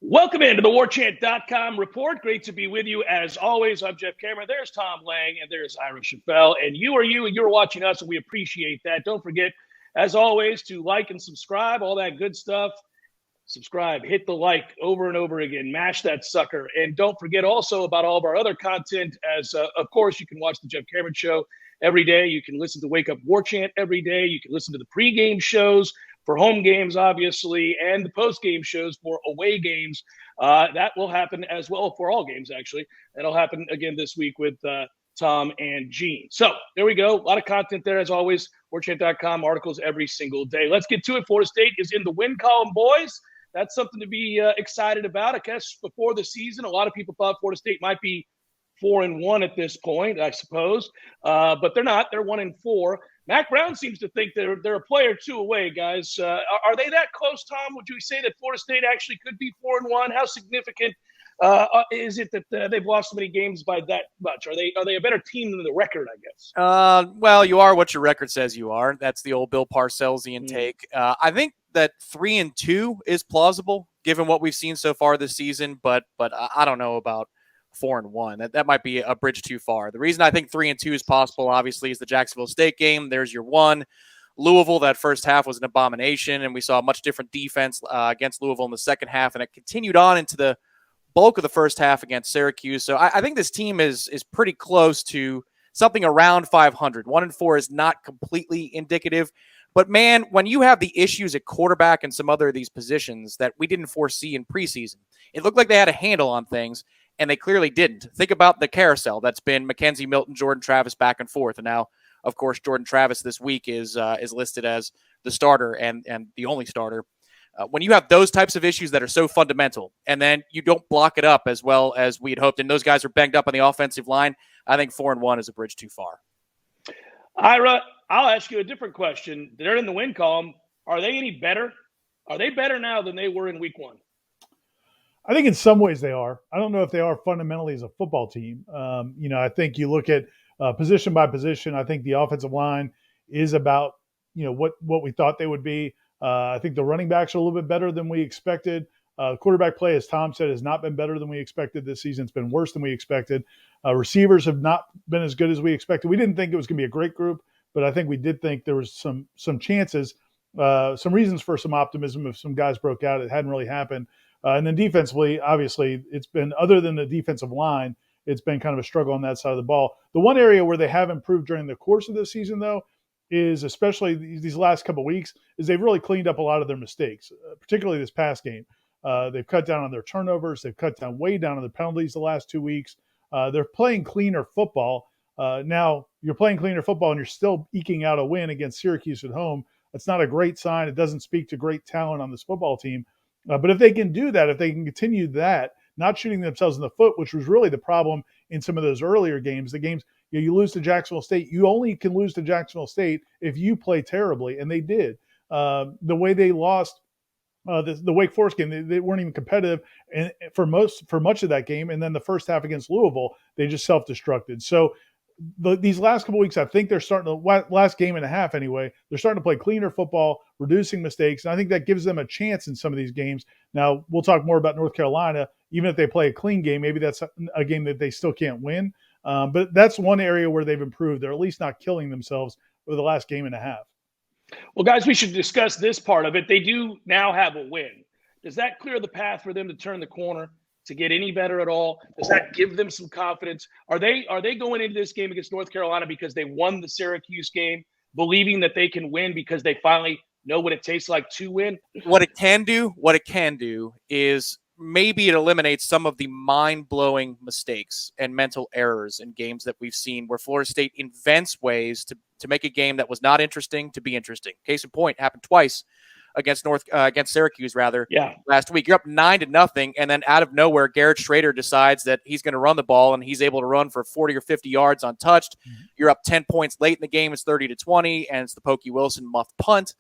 Welcome into the Warchant.com report. Great to be with you as always. I'm Jeff Cameron. There's Tom Lang and there's Ira Schoffel. And you are you and you're watching us, and we appreciate that. Don't forget, as always, to like and subscribe, all that good stuff. Subscribe, hit the like over and over again, mash that sucker. And don't forget also about all of our other content, as of course, you can watch the Jeff Cameron Show every day. You can listen to Wake Up Warchant every day. You can listen to the pregame shows for home games, obviously, and the post-game shows for away games. That will happen as well for all games, actually. That'll happen again this week with Tom and Gene. So there we go. A lot of content there, as always. Warchant.com, articles every single day. Let's get to it. Florida State is in the win column, boys. That's something to be excited about. I guess before the season, a lot of people thought Florida State might be 4-1 at this point, I suppose. But they're not. They're 1-4. Mac Brown seems to think they're a player or two away, guys. Are they that close, Tom? Would you say that Florida State actually could be 4-1? How significant is it that they've lost so many games by that much? Are they a better team than the record, I guess? Well, you are what your record says you are. That's the old Bill Parcellsian take. I think that 3-2 is plausible given what we've seen so far this season, but I don't know about 4-1. That might be a bridge too far. The reason I think 3-2 is possible, obviously, is the Jacksonville State game. There's your one. Louisville, that first half was an abomination, and we saw a much different defense against Louisville in the second half, and it continued on into the bulk of the first half against Syracuse. So I think this team is pretty close to something around 500. 1-4 is not completely indicative. But, man, when you have the issues at quarterback and some other of these positions that we didn't foresee in preseason, it looked like they had a handle on things, and they clearly didn't. Think about the carousel that's been Mackenzie Milton, Jordan Travis back and forth. And now, of course, Jordan Travis this week is listed as the starter and the only starter. When you have those types of issues that are so fundamental, and then you don't block it up as well as we had hoped, and those guys are banged up on the offensive line, I think 4-1 is a bridge too far. Ira, I'll ask you a different question. They're in the win column. Are they any better? Are they better now than they were in week one? I think in some ways they are. I don't know if they are fundamentally as a football team. I think you look at position by position. I think the offensive line is about, what we thought they would be. I think the running backs are a little bit better than we expected. Quarterback play, as Tom said, has not been better than we expected this season. It's been worse than we expected. Receivers have not been as good as we expected. We didn't think it was going to be a great group, but I think we did think there was some chances, some reasons for some optimism if some guys broke out. It hadn't really happened. And then defensively, obviously, it's been, other than the defensive line, it's been kind of a struggle on that side of the ball. The one area where they have improved during the course of the season, though, is especially these last couple of weeks, is they've really cleaned up a lot of their mistakes, particularly this past game. They've cut down on their turnovers. They've cut down way down on the penalties the last 2 weeks. They're playing cleaner football. Now, you're playing cleaner football and you're still eking out a win against Syracuse at home. That's not a great sign. It doesn't speak to great talent on this football team. But if they can do that, if they can continue that, not shooting themselves in the foot, which was really the problem in some of those earlier games, the games you lose to Jacksonville State, you only can lose to Jacksonville State if you play terribly, and they did. The way they lost the Wake Forest game, they weren't even competitive and for much of that game, and then the first half against Louisville, they just self-destructed. So these last couple of weeks, I think they're starting to, last game and a half anyway, they're starting to play cleaner football, reducing mistakes. And I think that gives them a chance in some of these games. Now, we'll talk more about North Carolina. Even if they play a clean game, maybe that's a game that they still can't win. But that's one area where they've improved. They're at least not killing themselves over the last game and a half. Well, guys, we should discuss this part of it. They do now have a win. Does that clear the path for them to turn the corner, to get any better at all? Does that give them some confidence? Are they going into this game against North Carolina because they won the Syracuse game, believing that they can win because they finally know what it tastes like to win? What it can do is maybe it eliminates some of the mind-blowing mistakes and mental errors in games that we've seen where Florida State invents ways to make a game that was not interesting to be interesting. Case in point, happened twice against Syracuse last week. You're up 9-0, and then out of nowhere, Garrett Schrader decides that he's going to run the ball, and he's able to run for 40 or 50 yards untouched. Mm-hmm. You're up 10 points late in the game. It's 30-20, and it's the Pokey Wilson muff punt.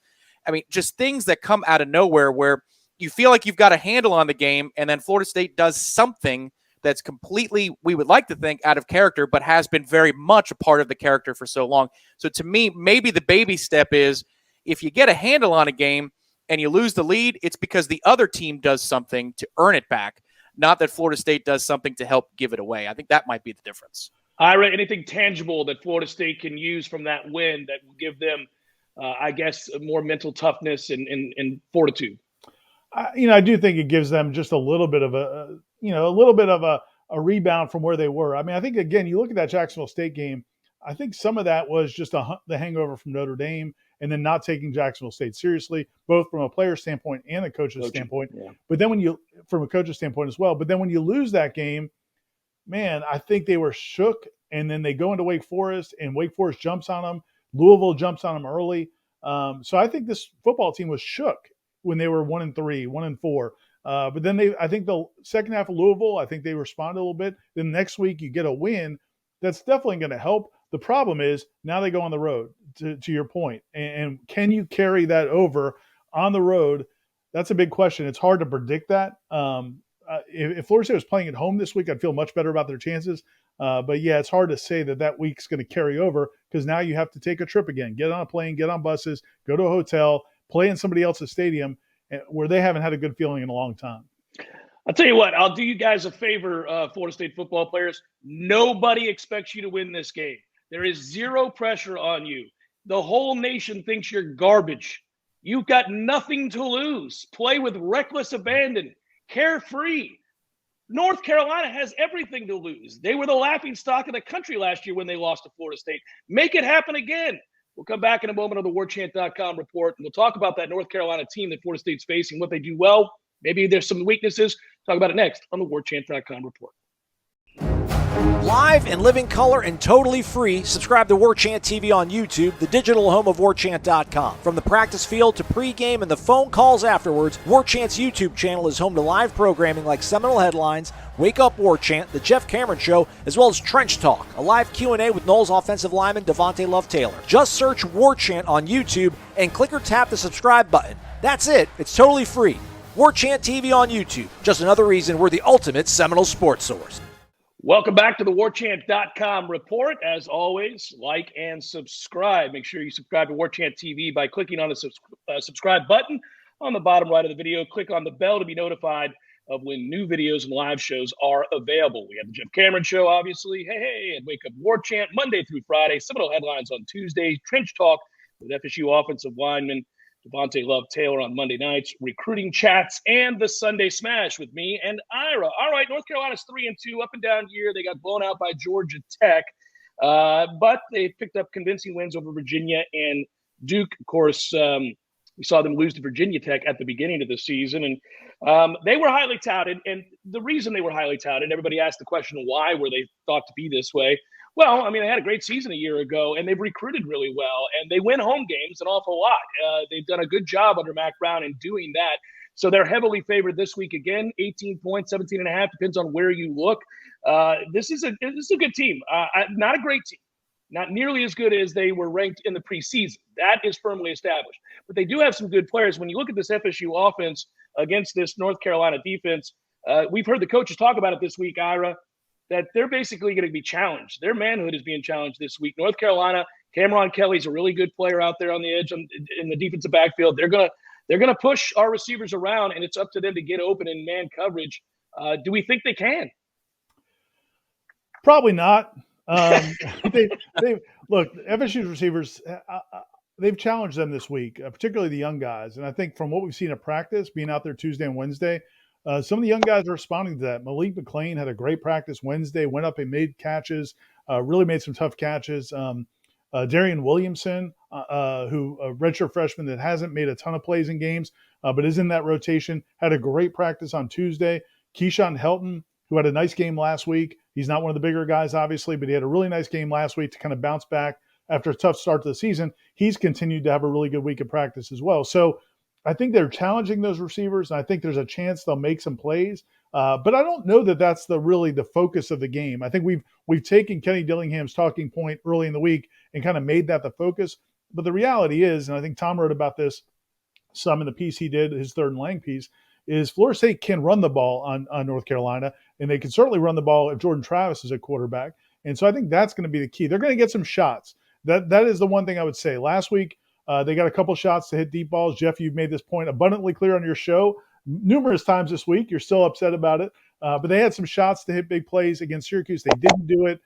I mean, just things that come out of nowhere where you feel like you've got a handle on the game, and then Florida State does something that's completely, we would like to think, out of character, but has been very much a part of the character for so long. So to me, maybe the baby step is if you get a handle on a game, and you lose the lead, it's because the other team does something to earn it back, not that Florida State does something to help give it away. I think that might be the difference. Ira, anything tangible that Florida State can use from that win that will give them, I guess, more mental toughness and fortitude? I do think it gives them just a little bit of a rebound from where they were. I mean, I think, again, you look at that Jacksonville State game, I think some of that was just the hangover from Notre Dame and then not taking Jacksonville State seriously, both from a player standpoint and a coach's standpoint. Yeah. But then from a coach's standpoint as well, but then when you lose that game, man, I think they were shook, and then they go into Wake Forest, and Wake Forest jumps on them. Louisville jumps on them early. So I think this football team was shook when they were 1-3, 1-4. But then I think the second half of Louisville, I think they responded a little bit. Then next week you get a win. That's definitely going to help. The problem is now they go on the road, to your point. And can you carry that over on the road? That's a big question. It's hard to predict that. If Florida State was playing at home this week, I'd feel much better about their chances. But yeah, it's hard to say that week's going to carry over because now you have to take a trip again, get on a plane, get on buses, go to a hotel, play in somebody else's stadium where they haven't had a good feeling in a long time. I'll tell you what, I'll do you guys a favor, Florida State football players. Nobody expects you to win this game. There is zero pressure on you. The whole nation thinks you're garbage. You've got nothing to lose. Play with reckless abandon, carefree. North Carolina has everything to lose. They were the laughingstock of the country last year when they lost to Florida State. Make it happen again. We'll come back in a moment on the Warchant.com report, and we'll talk about that North Carolina team that Florida State's facing, what they do well. Maybe there's some weaknesses. Talk about it next on the Warchant.com report. Live and living color and totally free. Subscribe to Warchant TV on YouTube, the digital home of Warchant.com. From the practice field to pregame and the phone calls afterwards, Warchant's YouTube channel is home to live programming like Seminole Headlines, Wake Up Warchant, The Jeff Cameron Show, as well as Trench Talk, a live Q&A with Noles offensive lineman Devontae Love-Taylor. Just search Warchant on YouTube and click or tap the subscribe button. That's it. It's totally free. Warchant TV on YouTube. Just another reason we're the ultimate Seminole sports source. Welcome back to the Warchant.com report. As always, like and subscribe. Make sure you subscribe to Warchant TV by clicking on the subscribe button on the bottom right of the video. Click on the bell to be notified of when new videos and live shows are available. We have the Jeff Cameron Show, obviously. Hey, and Wake Up Warchant Monday through Friday. Seminole Headlines on Tuesdays. Trench Talk with FSU offensive lineman Devontae Love-Taylor on Monday nights, recruiting chats, and the Sunday Smash with me and Ira. All right, North Carolina's 3-2, up and down year. They got blown out by Georgia Tech, but they picked up convincing wins over Virginia and Duke. Of course, we saw them lose to Virginia Tech at the beginning of the season, and they were highly touted. And the reason they were highly touted, everybody asked the question, why were they thought to be this way? Well, I mean, they had a great season a year ago, and they've recruited really well, and they win home games an awful lot. They've done a good job under Mack Brown in doing that. So they're heavily favored this week again, 18 points, 17.5, depends on where you look. This is a good team. Not a great team. Not nearly as good as they were ranked in the preseason. That is firmly established. But they do have some good players. When you look at this FSU offense against this North Carolina defense, we've heard the coaches talk about it this week, Ira, that they're basically going to be challenged. Their manhood is being challenged this week. North Carolina, Cameron Kelly's a really good player out there on the edge in the defensive backfield. They're gonna push our receivers around, and it's up to them to get open in man coverage. Do we think they can? Probably not. Look, FSU's receivers, they've challenged them this week, particularly the young guys. And I think from what we've seen at practice, being out there Tuesday and Wednesday, some of the young guys are responding to that. Malik McLean had a great practice Wednesday, went up and made catches, really made some tough catches. Darian Williamson, who a redshirt freshman that hasn't made a ton of plays in games, but is in that rotation, had a great practice on Tuesday. Keyshawn Helton, who had a nice game last week. He's not one of the bigger guys, obviously, but he had a really nice game last week to kind of bounce back after a tough start to the season. He's continued to have a really good week of practice as well. So I think they're challenging those receivers, and I think there's a chance they'll make some plays. But I don't know that that's really the focus of the game. I think we've taken Kenny Dillingham's talking point early in the week and kind of made that the focus. But the reality is, and I think Tom wrote about this some in the piece he did, his Third and Lang piece, is Florida State can run the ball on North Carolina, and they can certainly run the ball if Jordan Travis is a quarterback. And so I think that's going to be the key. They're going to get some shots. That is the one thing I would say. Last week, They got a couple shots to hit deep balls. Jeff, you've made this point abundantly clear on your show numerous times this week. You're still upset about it. But they had some shots to hit big plays against Syracuse. They didn't do it.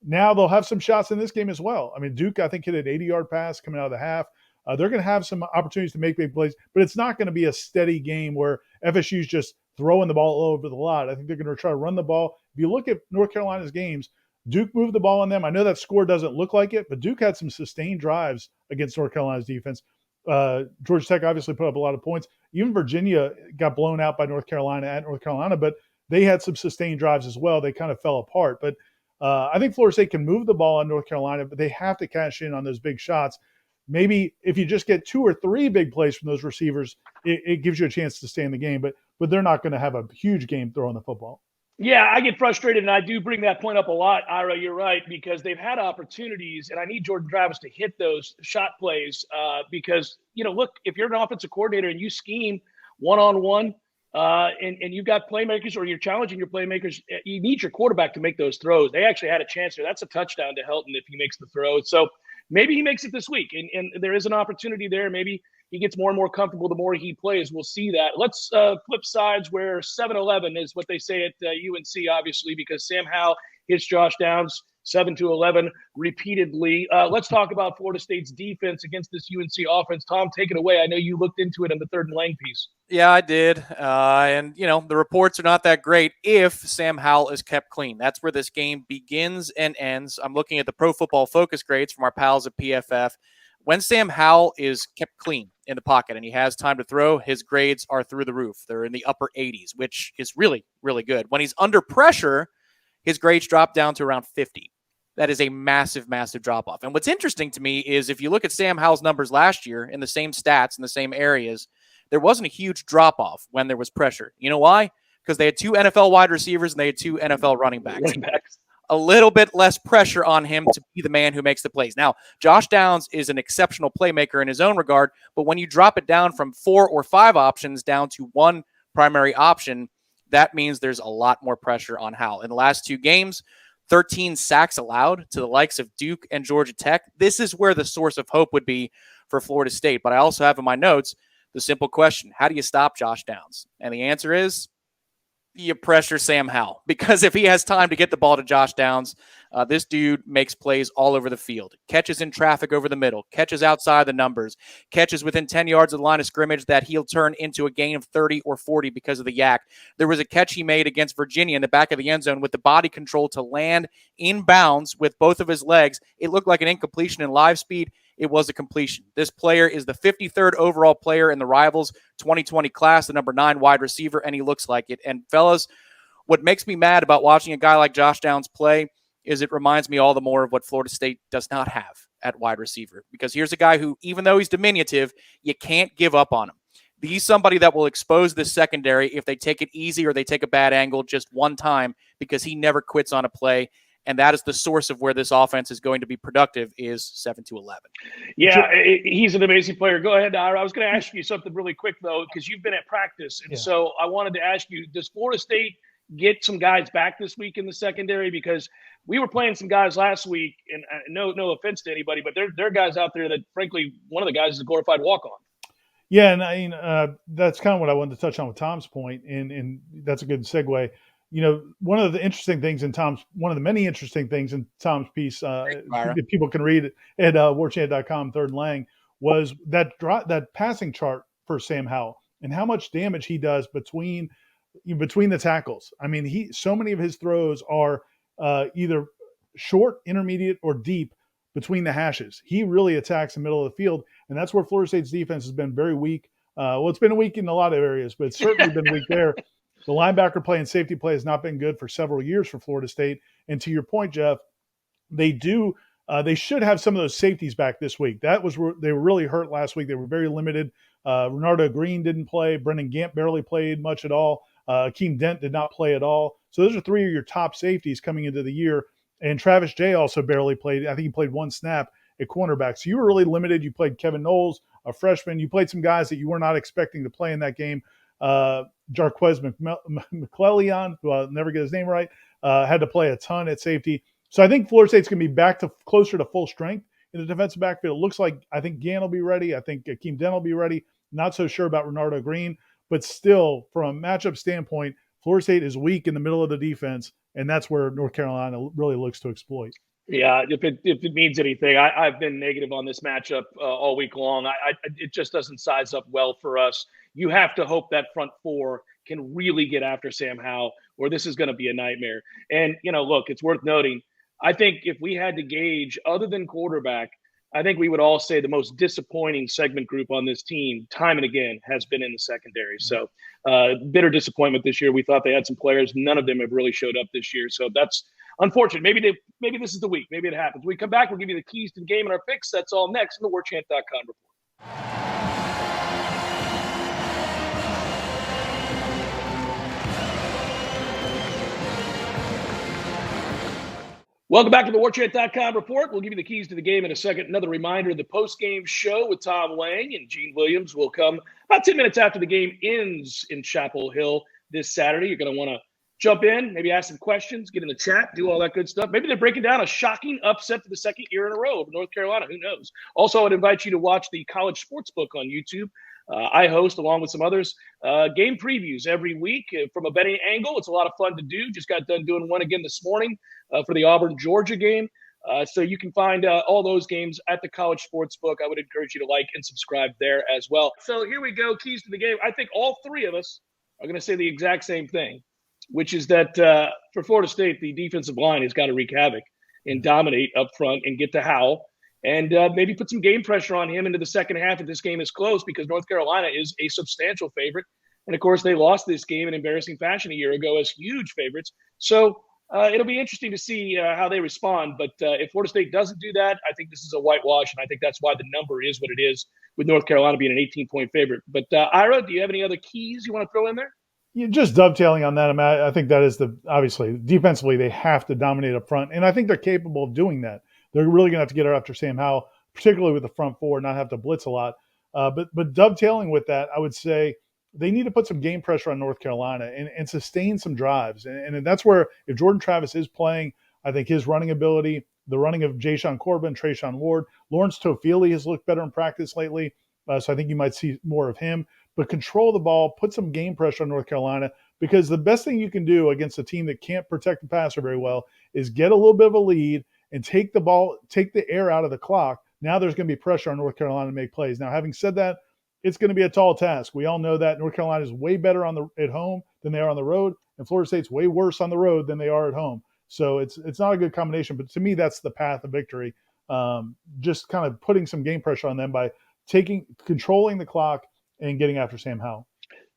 Now they'll have some shots in this game as well. I mean, Duke, I think, hit an 80-yard pass coming out of the half. They're going to have some opportunities to make big plays, but it's not going to be a steady game where FSU's just throwing the ball all over the lot. I think they're going to try to run the ball. If you look at North Carolina's games, Duke moved the ball on them. I know that score doesn't look like it, but Duke had some sustained drives against North Carolina's defense. Georgia Tech obviously put up a lot of points. Even Virginia got blown out by North Carolina at North Carolina, but they had some sustained drives as well. They kind of fell apart. But I think Florida State can move the ball on North Carolina, but they have to cash in on those big shots. Maybe if you just get 2 or 3 big plays from those receivers, it gives you a chance to stay in the game. But they're not going to have a huge game throwing the football. Yeah, I get frustrated, and I do bring that point up a lot, Ira. You're right, because they've had opportunities, and I need Jordan Travis to hit those shot plays because, look, if you're an offensive coordinator and you scheme one-on-one and you've got playmakers or you're challenging your playmakers, you need your quarterback to make those throws. They actually had a chance there. That's a touchdown to Helton if he makes the throw. So maybe he makes it this week, and there is an opportunity there. Maybe he gets more and more comfortable the more he plays. We'll see that. Let's flip sides where 7-11 is what they say at UNC, obviously, because Sam Howell hits Josh Downs 7-11 repeatedly. Let's talk about Florida State's defense against this UNC offense. Tom, take it away. I know you looked into it in the third and Lang piece. Yeah, I did. And the reports are not that great if Sam Howell is kept clean. That's where this game begins and ends. I'm looking at the Pro Football Focus grades from our pals at PFF. When Sam Howell is kept clean in the pocket and he has time to throw, his grades are through the roof. They're in the upper 80s, which is really, really good. When he's under pressure, his grades drop down to around 50. That is a massive, massive drop-off. And what's interesting to me is if you look at Sam Howell's numbers last year in the same stats in the same areas, there wasn't a huge drop-off when there was pressure. You know why? Because they had 2 NFL wide receivers and they had 2 NFL running backs. A little bit less pressure on him to be the man who makes the plays. Now, Josh Downs is an exceptional playmaker in his own regard, but when you drop it down from 4 or 5 options down to 1 primary option, that means there's a lot more pressure on Howell. In the last 2 games, 13 sacks allowed to the likes of Duke and Georgia Tech. This is where the source of hope would be for Florida State. But I also have in my notes the simple question, how do you stop Josh Downs? And the answer is, you pressure Sam Howell, because if he has time to get the ball to Josh Downs, this dude makes plays all over the field, catches in traffic over the middle, catches outside the numbers, catches within 10 yards of the line of scrimmage that he'll turn into a gain of 30 or 40 because of the yak. There was a catch he made against Virginia in the back of the end zone with the body control to land in bounds with both of his legs. It looked like an incompletion in live speed. It was a completion. This player is the 53rd overall player in the Rivals 2020 class, the number 9 wide receiver, and he looks like it. And fellas, what makes me mad about watching a guy like Josh Downs play is it reminds me all the more of what Florida State does not have at wide receiver. Because here's a guy who, even though he's diminutive, you can't give up on him. He's somebody that will expose this secondary if they take it easy or they take a bad angle just one time, because he never quits on a play. And that is the source of where this offense is going to be productive, is 7-11. Yeah, he's an amazing player. Go ahead, Ira. I was going to ask you something really quick, though, because you've been at practice. And so I wanted to ask you, does Florida State get some guys back this week in the secondary? Because we were playing some guys last week, and no offense to anybody, but there are guys out there that, frankly, one of the guys is a glorified walk-on. Yeah, and I mean, that's kind of what I wanted to touch on with Tom's point, and that's a good segue. One of the many interesting things in Tom's piece that people can read at Warchant.com, Third and Lang, was that passing chart for Sam Howell and how much damage he does between the tackles. I mean, so many of his throws are either short, intermediate, or deep between the hashes. He really attacks the middle of the field, and that's where Florida State's defense has been very weak. It's been weak in a lot of areas, but it's certainly been weak there. The linebacker play and safety play has not been good for several years for Florida State. And to your point, Jeff, they should have some of those safeties back this week. They were really hurt last week. They were very limited. Renardo Green didn't play. Brendan Gant barely played much at all. Akeem Dent did not play at all. So those are 3 of your top safeties coming into the year. And Travis Jay also barely played. I think he played 1 snap at cornerback. So you were really limited. You played Kevin Noles, a freshman. You played some guys that you were not expecting to play in that game. Jarquez McClellion, who I'll never get his name right, had to play a ton at safety. So I think Florida State's going to be back to closer to full strength in the defensive backfield. It looks like I think Gann will be ready. I think Akeem Dent will be ready. Not so sure about Renardo Green, but still, from a matchup standpoint, Florida State is weak in the middle of the defense, and that's where North Carolina really looks to exploit. Yeah, if it means anything, I've been negative on this matchup all week long. It just doesn't size up well for us. You have to hope that front four can really get after Sam Howell, or this is going to be a nightmare. And, look, it's worth noting, I think if we had to gauge other than quarterback, I think we would all say the most disappointing segment group on this team, time and again, has been in the secondary. So bitter disappointment this year. We thought they had some players. None of them have really showed up this year. So that's unfortunate. Maybe this is the week. Maybe it happens. When we come back, we'll give you the keys to the game and our picks. That's all next in the Warchant.com report. Welcome back to the Warchant.com report. We'll give you the keys to the game in a second. Another reminder, the post-game show with Tom Lang and Gene Williams will come about 10 minutes after the game ends in Chapel Hill this Saturday. You're going to want to jump in, maybe ask some questions, get in the chat, do all that good stuff. Maybe they're breaking down a shocking upset for the second year in a row over North Carolina. Who knows? Also, I would invite you to watch the College Sportsbook on YouTube. I host, along with some others, game previews every week from a betting angle. It's a lot of fun to do. Just got done doing one again this morning for the Auburn-Georgia game. So you can find all those games at the College Sportsbook. I would encourage you to like and subscribe there as well. So here we go, keys to the game. I think all three of us are going to say the exact same thing, which is that for Florida State, the defensive line has got to wreak havoc and dominate up front and get to Howell. And maybe put some game pressure on him into the second half if this game is close, because North Carolina is a substantial favorite. And, of course, they lost this game in embarrassing fashion a year ago as huge favorites. So it'll be interesting to see how they respond. But if Florida State doesn't do that, I think this is a whitewash, and I think that's why the number is what it is, with North Carolina being an 18-point favorite. But, Ira, do you have any other keys you want to throw in there? Yeah, just dovetailing on that, I mean, I think that is obviously, defensively, they have to dominate up front. And I think they're capable of doing that. They're really going to have to get her after Sam Howell, particularly with the front four, not have to blitz a lot. But dovetailing with that, I would say they need to put some game pressure on North Carolina and sustain some drives. And that's where, if Jordan Travis is playing, I think his running ability, the running of Jayshon Corbin, Trayshawn Ward, Lawrence Toafili has looked better in practice lately. So I think you might see more of him. But control the ball, put some game pressure on North Carolina, because the best thing you can do against a team that can't protect the passer very well is get a little bit of a lead and take the air out of the clock. Now there's going to be pressure on North Carolina to make plays. Now, having said that, it's going to be a tall task. We all know that North Carolina is way better at home than they are on the road, and Florida State's way worse on the road than they are at home. So it's not a good combination. But to me, that's the path of victory. Just kind of putting some game pressure on them by controlling the clock and getting after Sam Howell.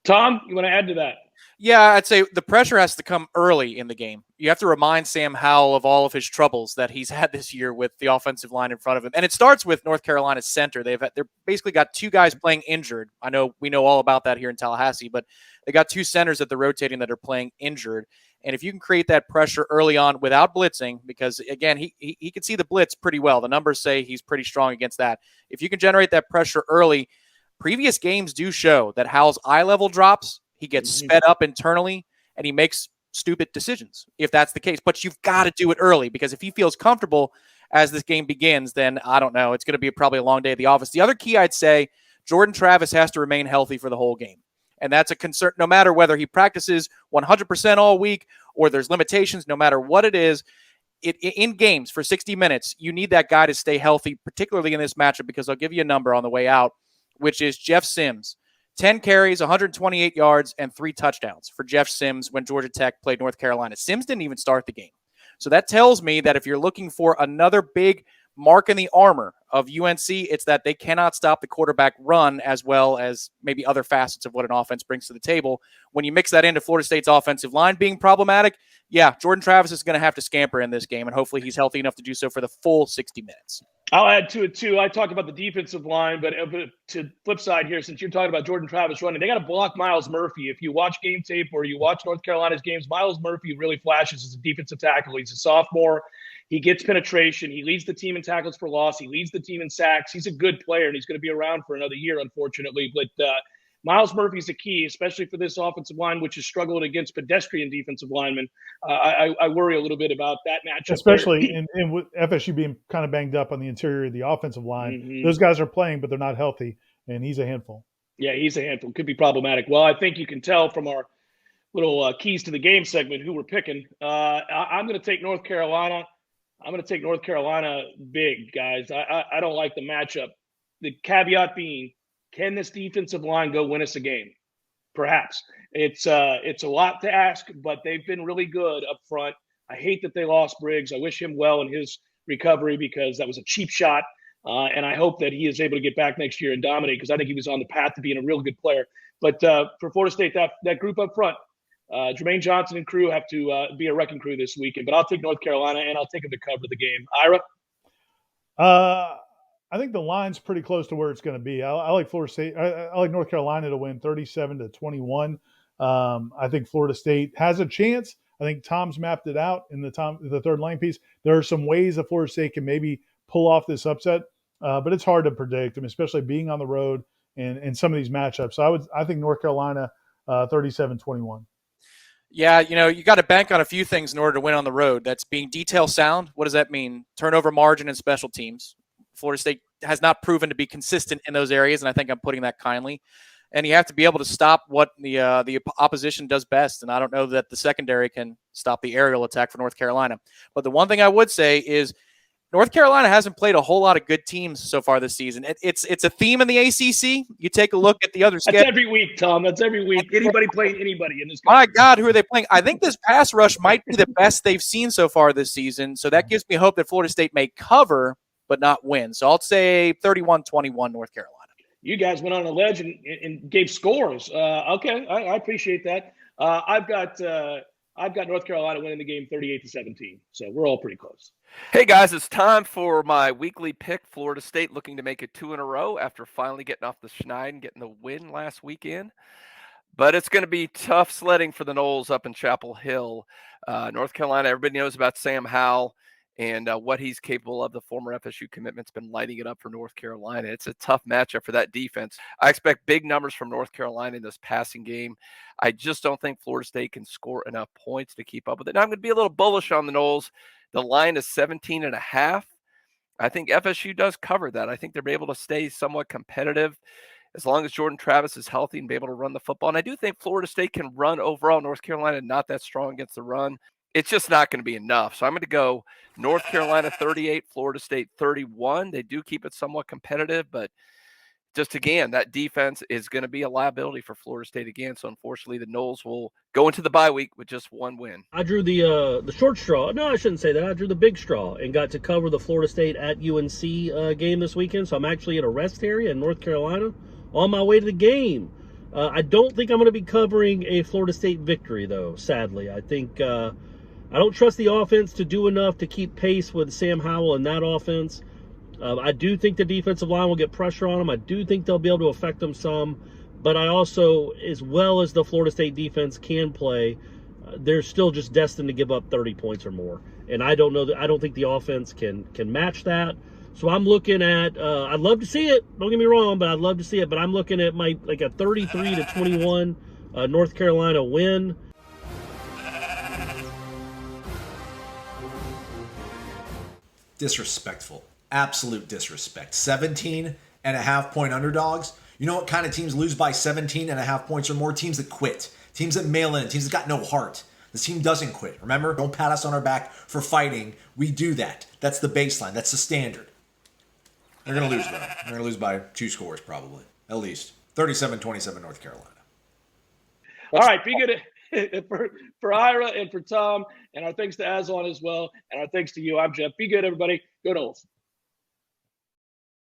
Tom, you want to add to that? Yeah, I'd say the pressure has to come early in the game. You have to remind Sam Howell of all of his troubles that he's had this year with the offensive line in front of him. And it starts with North Carolina's center. They're basically got two guys playing injured. I know we know all about that here in Tallahassee, but they got two centers that they're rotating that are playing injured. And if you can create that pressure early on without blitzing, because, again, he can see the blitz pretty well. The numbers say he's pretty strong against that. If you can generate that pressure early, previous games do show that Howell's eye level drops. He gets sped up internally, and he makes stupid decisions if that's the case. But you've got to do it early, because if he feels comfortable as this game begins, then I don't know. It's going to be probably a long day at the office. The other key, I'd say, Jordan Travis has to remain healthy for the whole game. And that's a concern, no matter whether he practices 100% all week or there's limitations, no matter what it is. In games for 60 minutes, you need that guy to stay healthy, particularly in this matchup, because I'll give you a number on the way out, which is Jeff Sims. 10 carries, 128 yards, and 3 touchdowns for Jeff Sims when Georgia Tech played North Carolina. Sims didn't even start the game. So that tells me that if you're looking for another big mark in the armor of UNC, it's that they cannot stop the quarterback run as well as maybe other facets of what an offense brings to the table. When you mix that into Florida State's offensive line being problematic, yeah, Jordan Travis is going to have to scamper in this game, and hopefully he's healthy enough to do so for the full 60 minutes. I'll add to it, too. I talked about the defensive line, but to flip side here, since you're talking about Jordan Travis running, they got to block Miles Murphy. If you watch game tape or you watch North Carolina's games, Miles Murphy really flashes as a defensive tackle. He's a sophomore. He gets penetration. He leads the team in tackles for loss. He leads the team in sacks. He's a good player, and he's going to be around for another year, unfortunately. But Miles Murphy's the key, especially for this offensive line, which is struggling against pedestrian defensive linemen. I worry a little bit about that matchup. Especially in with FSU being kind of banged up on the interior of the offensive line. Mm-hmm. Those guys are playing, but they're not healthy, and he's a handful. Yeah, he's a handful. Could be problematic. Well, I think you can tell from our little keys to the game segment who we're picking. I'm going to take North Carolina. I'm going to take North Carolina big, guys. I don't like the matchup. The caveat being, can this defensive line go win us a game? Perhaps. It's a lot to ask, but they've been really good up front. I hate that they lost Briggs. I wish him well in his recovery because that was a cheap shot. And I hope that he is able to get back next year and dominate because I think he was on the path to being a real good player. But for Florida State, that group up front, Jermaine Johnson and crew have to be a wrecking crew this weekend. But I'll take North Carolina, and I'll take them to cover the game. Ira? I think the line's pretty close to where it's going to be. I like Florida State. I like North Carolina to win 37-21. I think Florida State has a chance. I think Tom's mapped it out in the third line piece. There are some ways that Florida State can maybe pull off this upset, but it's hard to predict. I mean, especially being on the road and some of these matchups. So I think North Carolina 37-21. Yeah, you got to bank on a few things in order to win on the road. That's being detail sound. What does that mean? Turnover margin and special teams. Florida State has not proven to be consistent in those areas, and I think I'm putting that kindly. And you have to be able to stop what the opposition does best, and I don't know that the secondary can stop the aerial attack for North Carolina. But the one thing I would say is North Carolina hasn't played a whole lot of good teams so far this season. It's a theme in the ACC. You take a look at the other schedule. That's every week, Tom. That's every week. Anybody playing anybody in this country. My God, who are they playing? I think this pass rush might be the best they've seen so far this season, so that gives me hope that Florida State may cover but not win. So I'll say 31-21 North Carolina. You guys went on a ledge and gave scores. Okay, I appreciate that. I've got North Carolina winning the game 38-17. So we're all pretty close. Hey guys, it's time for my weekly pick. Florida State looking to make it 2 in a row after finally getting off the schneid and getting the win last weekend. But it's going to be tough sledding for the Noles up in Chapel Hill. North Carolina, everybody knows about Sam Howell and what he's capable of. The former FSU commitment's been lighting it up for North Carolina. It's a tough matchup for that defense. I expect big numbers from North Carolina in this passing game. I just don't think Florida State can score enough points to keep up with it. Now, I'm going to be a little bullish on the Noles. The line is 17.5. I think FSU does cover that. I think they're able to stay somewhat competitive as long as Jordan Travis is healthy and be able to run the football. And I do think Florida State can run overall. North Carolina not that strong against the run. It's just not going to be enough. So I'm going to go North Carolina 38, Florida State 31. They do keep it somewhat competitive, but just again, that defense is going to be a liability for Florida State again. So unfortunately, the Noles will go into the bye week with just one win. I drew the short straw. No, I shouldn't say that. I drew the big straw and got to cover the Florida State at UNC game this weekend. So I'm actually at a rest area in North Carolina on my way to the game. I don't think I'm going to be covering a Florida State victory, though, sadly. I think I don't trust the offense to do enough to keep pace with Sam Howell and that offense. I do think the defensive line will get pressure on them. I do think they'll be able to affect them some. But I also, as well as the Florida State defense can play, they're still just destined to give up 30 points or more. And I don't know that. I don't think the offense can match that. So I'm looking at. I'd love to see it. Don't get me wrong, but I'd love to see it. But I'm looking at a 33-21 North Carolina win. Disrespectful. Absolute disrespect. 17.5-point underdogs. You know what kind of teams lose by 17.5 points or more? Teams that quit. Teams that mail in. Teams that got no heart. This team doesn't quit. Remember? Don't pat us on our back for fighting. We do that. That's the baseline. That's the standard. They're going to lose, though. They're going to lose by 2 scores, probably. At least. 37-27 North Carolina. All right. Be good for Ira and for Tom. And our thanks to Azon as well. And our thanks to you. I'm Jeff. Be good, everybody. Go Noles.